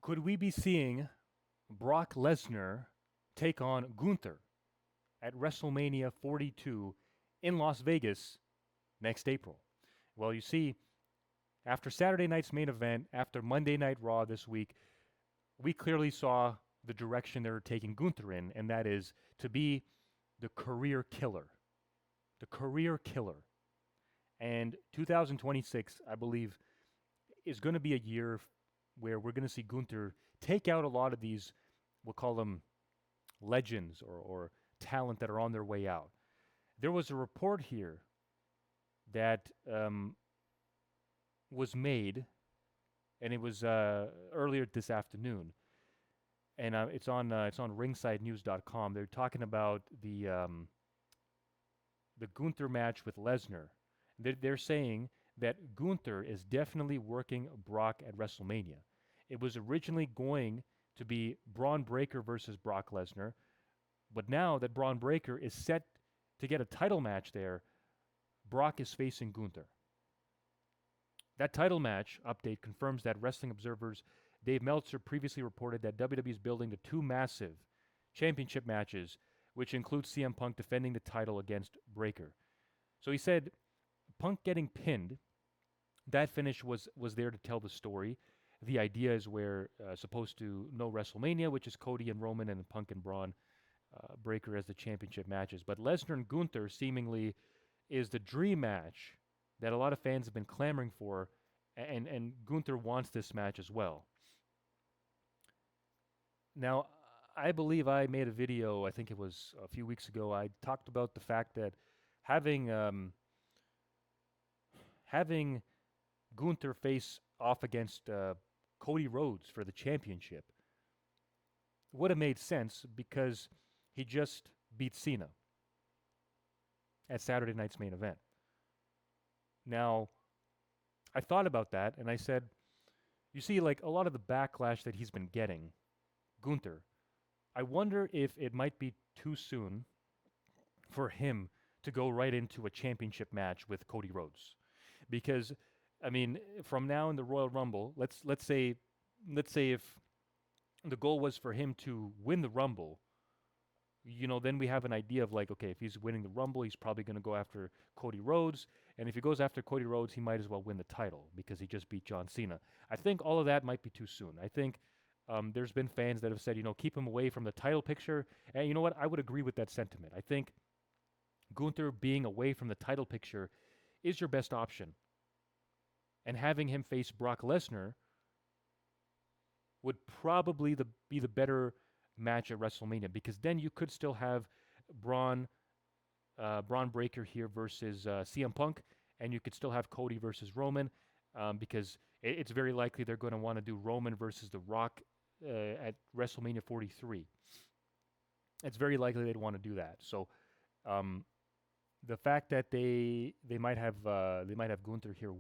Could we be seeing Brock Lesnar take on Gunther at WrestleMania 42 in Las Vegas next April? Well, you see, after Saturday night's main event, after Monday Night Raw this week, we clearly saw the direction they're taking Gunther in, and that is to be the career killer. The career killer. And 2026, I believe, is going to be a year where we're going to see Gunther take out a lot of these, we'll call them legends or talent that are on their way out. There was a report here that was made, and it was earlier this afternoon, and it's on ringsidenews.com. They're talking about the Gunther match with Lesnar. They're saying that Gunther is definitely working Brock at WrestleMania. It was originally going to be Braun Breaker versus Brock Lesnar, but now that Braun Breaker is set to get a title match there, Brock is facing Gunther. That title match update confirms that Wrestling Observer's Dave Meltzer previously reported that WWE is building the two massive championship matches, which include CM Punk defending the title against Breaker. So he said Punk getting pinned, that finish was there to tell the story. The idea is we're supposed to know WrestleMania, which is Cody and Roman and Punk and Braun Breaker as the championship matches. But Lesnar and Gunther seemingly is the dream match that a lot of fans have been clamoring for, and Gunther wants this match as well. Now, I believe I made a video, I think it was a few weeks ago, I talked about the fact that having Gunther face off against Cody Rhodes for the championship would have made sense because he just beat Cena at Saturday night's main event. Now, I thought about that and I said, you see, like a lot of the backlash that he's been getting, Gunther, I wonder if it might be too soon for him to go right into a championship match with Cody Rhodes. Because, I mean, from now in the Royal Rumble, let's say if the goal was for him to win the Rumble, then we have an idea of like, okay, if he's winning the Rumble, he's probably going to go after Cody Rhodes, and if he goes after Cody Rhodes, he might as well win the title because he just beat John Cena. I think all of that might be too soon. I think there's been fans that have said, keep him away from the title picture, and you know what? I would agree with that sentiment. I think Gunther being away from the title picture is your best option. And having him face Brock Lesnar would probably be the better match at WrestleMania, because then you could still have Braun Breaker here versus CM Punk, and you could still have Cody versus Roman, because it's very likely they're going to want to do Roman versus The Rock at WrestleMania 43. It's very likely they'd want to do that. So the fact that they might have Gunther here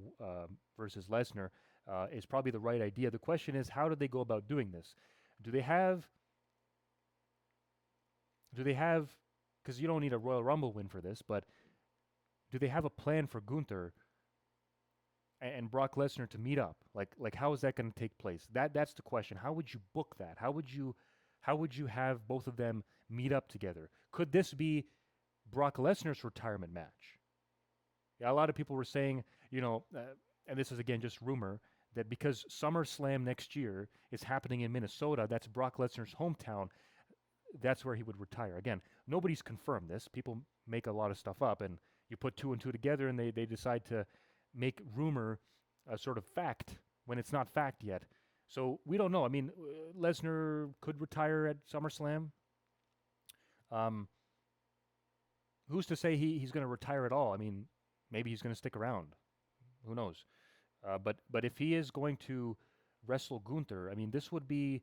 versus Lesnar is probably the right idea. The question is, how do they go about doing this? Do they have? Because you don't need a Royal Rumble win for this, but do they have a plan for Gunther and Brock Lesnar to meet up? Like how is that going to take place? That's the question. How would you book that? How would you have both of them meet up together? Could this be Brock Lesnar's retirement match? Yeah, a lot of people were saying, and this is again just rumor, that because SummerSlam next year is happening in Minnesota, that's Brock Lesnar's hometown, that's where he would retire. Again, nobody's confirmed this. People make a lot of stuff up, and you put two and two together, and they decide to make rumor a sort of fact when it's not fact yet. So we don't know. I mean, Lesnar could retire at SummerSlam. Who's to say he's going to retire at all? I mean, maybe he's going to stick around. Who knows? But if he is going to wrestle Gunther, I mean, this would be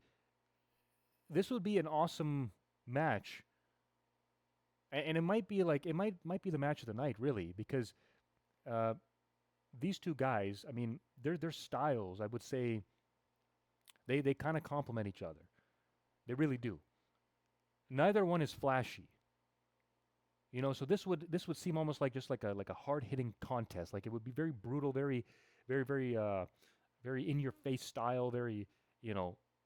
an awesome match, and it might be might be the match of the night, really, because these two guys, I mean, their styles, I would say, they kind of complement each other. They really do. Neither one is flashy. So this would seem almost like just like a hard hitting contest. Like it would be very brutal, very, very, very, very in your face style. Very,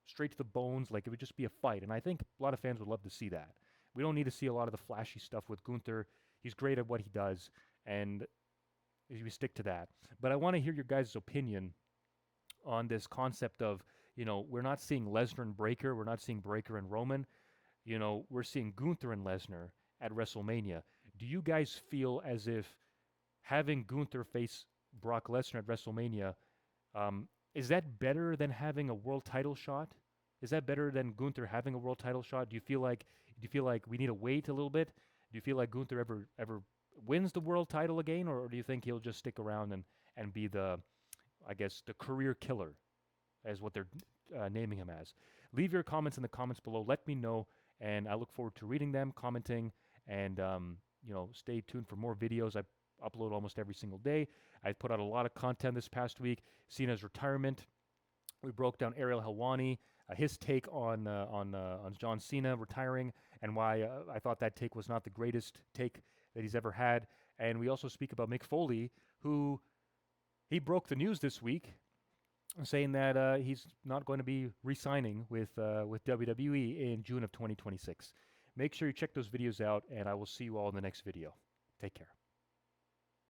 straight to the bones, like it would just be a fight. And I think a lot of fans would love to see that. We don't need to see a lot of the flashy stuff with Gunther. He's great at what he does, and we stick to that. But I want to hear your guys' opinion on this concept of, we're not seeing Lesnar and Breaker, we're not seeing Breaker and Roman, we're seeing Gunther and Lesnar at WrestleMania. Do you guys feel as if having Gunther face Brock Lesnar at WrestleMania, is that better than having a world title shot? Is that better than Gunther having a world title shot? Do you feel like we need to wait a little bit? Do you feel like Gunther ever wins the world title again, or do you think he'll just stick around and be the career killer, as what they're naming him as? Leave your comments in the comments below. Let me know, and I look forward to reading them, commenting, and stay tuned for more videos. I upload almost every single day. I put out a lot of content this past week. Cena's retirement. We broke down Ariel Helwani, his take on John Cena retiring, and why I thought that take was not the greatest take that he's ever had. And we also speak about Mick Foley, who he broke the news this week, saying that he's not going to be re-signing with WWE in June of 2026. Make sure you check those videos out, and I will see you all in the next video. Take care.